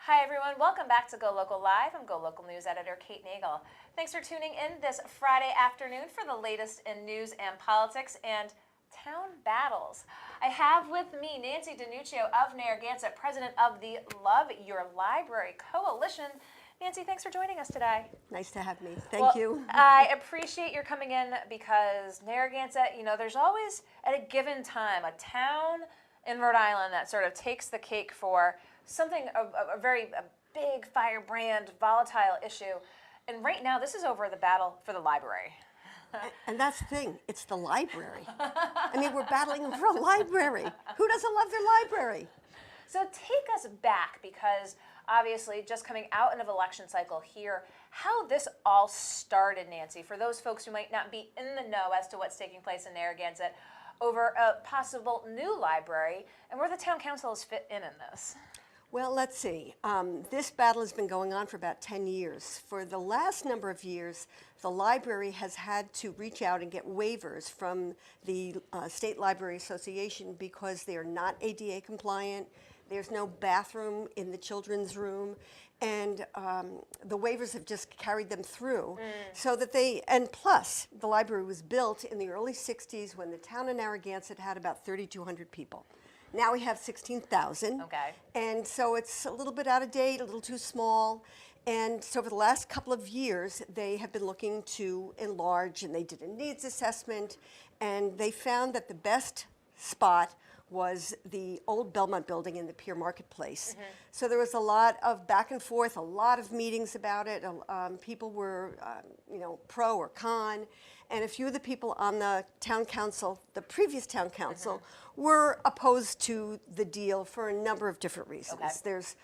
Hi everyone, welcome back to Go Local Live. I'm Go Local News Editor Kate Nagel. Thanks for tuning in this Friday afternoon for the latest in news and politics and town battles. I have with me Nancy DeNuccio of Narragansett, president of the Love Your Library Coalition. Nancy, thanks for joining us today. Nice to have me. Thank you. I appreciate your coming in because Narragansett, there's always at a given time a town in Rhode Island that sort of takes the cake for something, a very big firebrand, volatile issue. And right now, this is over the battle for the library. And that's the thing, it's the library. I mean, we're battling for a library. Who doesn't love their library? So take us back, because obviously just coming out of an election cycle here, how this all started, Nancy, for those folks who might not be in the know as to what's taking place in Narragansett over a possible new library, and where the town council has fit in this. Well, let's see. This battle has been going on for about 10 years. For the last number of years, the library has had to reach out and get waivers from the State Library Association because they are not ADA compliant. There's no bathroom in the children's room, and the waivers have just carried them through so that and plus, the library was built in the early 60s when the town of Narragansett had about 3,200 people. Now we have 16,000. Okay. And so it's a little bit out of date, a little too small. And so for the last couple of years, they have been looking to enlarge, and they did a needs assessment, and they found that the best spot was the old Belmont building in the Pier Marketplace. So there was a lot of back and forth, a lot of meetings about it. People were, pro or con. And a few of the people on the town council, the previous town council, were opposed to the deal for a number of different reasons. Okay. There's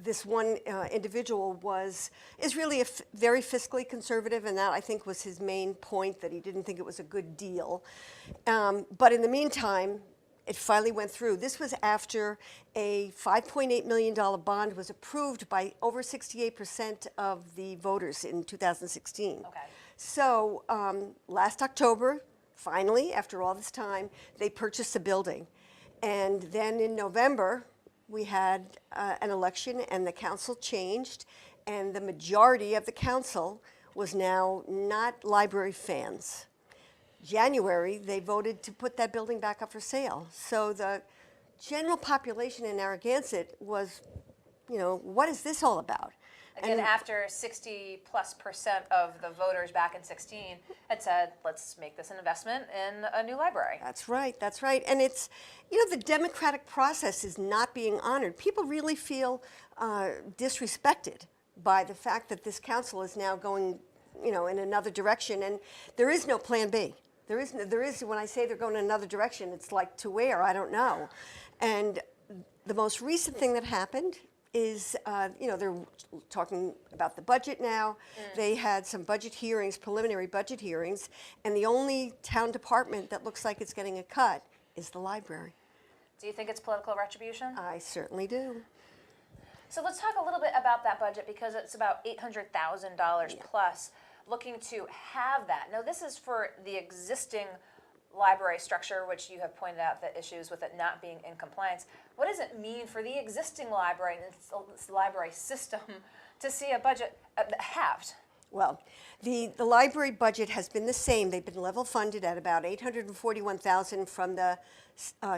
this one individual is really very fiscally conservative, and that I think was his main point, that he didn't think it was a good deal. But in the meantime, it finally went through. This was after a $5.8 million bond was approved by over 68% of the voters in 2016. Okay. So last October, finally, after all this time, they purchased the building. And then in November, we had an election, and the council changed, and the majority of the council was now not library fans. January, they voted to put that building back up for sale. So the general population in Narragansett was, what is this all about? Again, after 60+% of the voters back in 16 had said, let's make this an investment in a new library. That's right, that's right. And it's, the democratic process is not being honored. People really feel disrespected by the fact that this council is now going, in another direction, and there is no plan B. There is, when I say they're going in another direction, it's like to where, I don't know. And the most recent thing that happened is, they're talking about the budget now. They had some budget hearings, preliminary budget hearings, and the only town department that looks like it's getting a cut is the library. Do you think it's political retribution? I certainly do. So let's talk a little bit about that budget, because it's about $800,000 plus, looking to have that. Now, this is for the existing library structure, which you have pointed out the issues with it not being in compliance. What does it mean for the existing library and its library system to see a budget halved? Well, the library budget has been the same. They've been level funded at about $841,000 from the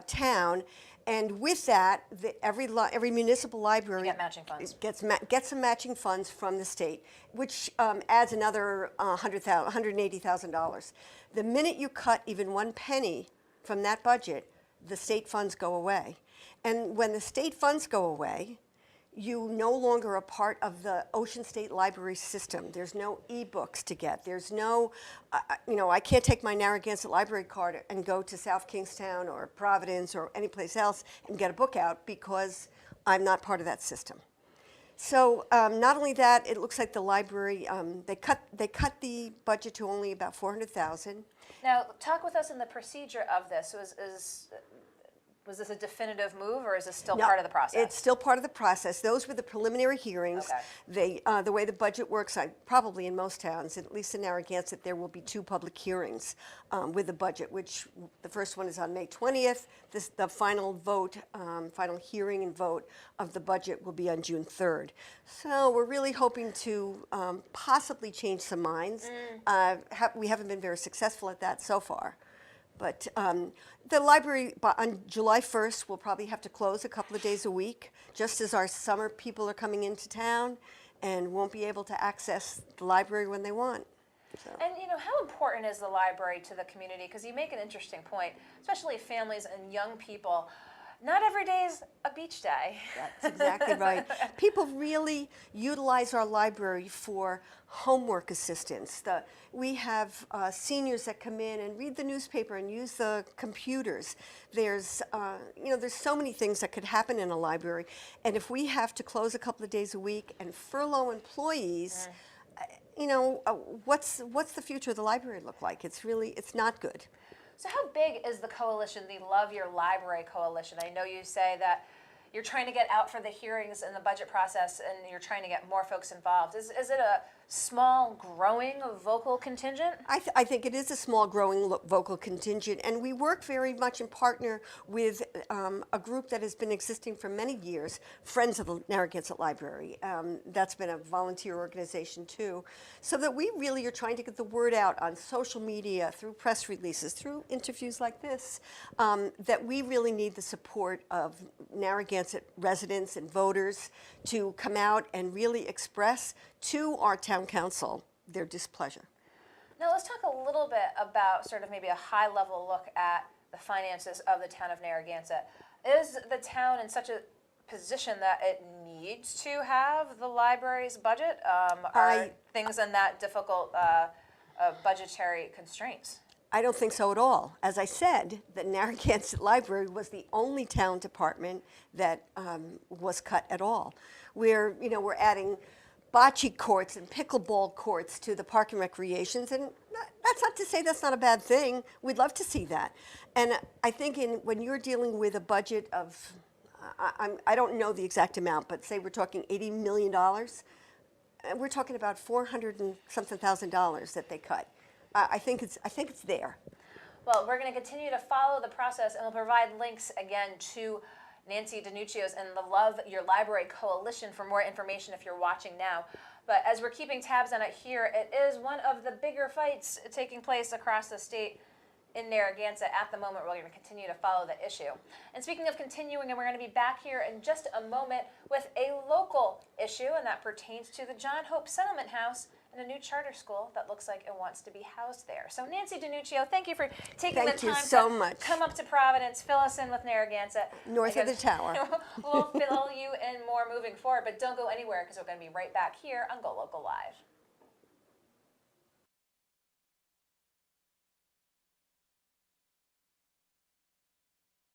town, and with that, every municipal library get matching funds. Gets some matching funds from the state, which adds another $180,000. The minute you cut even one penny from that budget, the state funds go away, and when the state funds go away, you no longer are part of the Ocean State Library system. There's no e-books to get. There's no, I can't take my Narragansett library card and go to South Kingstown or Providence or any place else and get a book out because I'm not part of that system. So not only that, it looks like the library, they cut the budget to only about $400,000. Now, talk with us in the procedure of this. Was this a definitive move, or is this still No, part of the process? It's still part of the process. Those were the preliminary hearings. Okay. The way the budget works, probably in most towns, at least in Narragansett, there will be 2 public hearings with the budget, which the first one is on May 20th. The final vote, final hearing and vote of the budget will be on June 3rd. So we're really hoping to possibly change some minds. We haven't been very successful at that so far. But the library, on July 1st, will probably have to close a couple of days a week, just as our summer people are coming into town and won't be able to access the library when they want. So. And how important is the library to the community? Because you make an interesting point, especially families and young people. Not every day is a beach day. That's exactly right. People really utilize our library for homework assistance. We have seniors that come in and read the newspaper and use the computers. There's so many things that could happen in a library. And if we have to close a couple of days a week and furlough employees, what's the future of the library look like? It's not good. So how big is the coalition, the Love Your Library Coalition? I know you say that you're trying to get out for the hearings and the budget process, and you're trying to get more folks involved. Is it a small, growing vocal contingent? I think it is a small, growing vocal contingent, and we work very much in partner with a group that has been existing for many years, Friends of the Narragansett Library. That's been a volunteer organization too, so that we really are trying to get the word out on social media, through press releases, through interviews like this, that we really need the support of Narragansett residents and voters to come out and really express to our town council their displeasure. Now let's talk a little bit about sort of maybe a high-level look at the finances of the town of Narragansett. Is the town in such a position that it needs to have the library's budget? Are things in that difficult budgetary constraints? I don't think so at all. As I said, the Narragansett Library was the only town department that was cut at all. We're adding bocce courts and pickleball courts to the park and recreations, and that's not to say that's not a bad thing. We'd love to see that. And I think when you're dealing with a budget of, I don't know the exact amount, but say we're talking $80 million, we're talking about $400 and something thousand that they cut. I think it's there. Well, we're going to continue to follow the process, and we'll provide links again to Nancy DeNuccio's and the Love Your Library Coalition for more information if you're watching now. But as we're keeping tabs on it here, it is one of the bigger fights taking place across the state in Narragansett at the moment. We're going to continue to follow the issue. And speaking of continuing, and we're going to be back here in just a moment with a local issue, and that pertains to the John Hope Settlement House and a new charter school that looks like it wants to be housed there. So Nancy DeNuccio, thank you for taking the time to come up to Providence, fill us in with Narragansett. North of the tower. We'll fill you in more moving forward, but don't go anywhere because we're going to be right back here on GoLocal Live.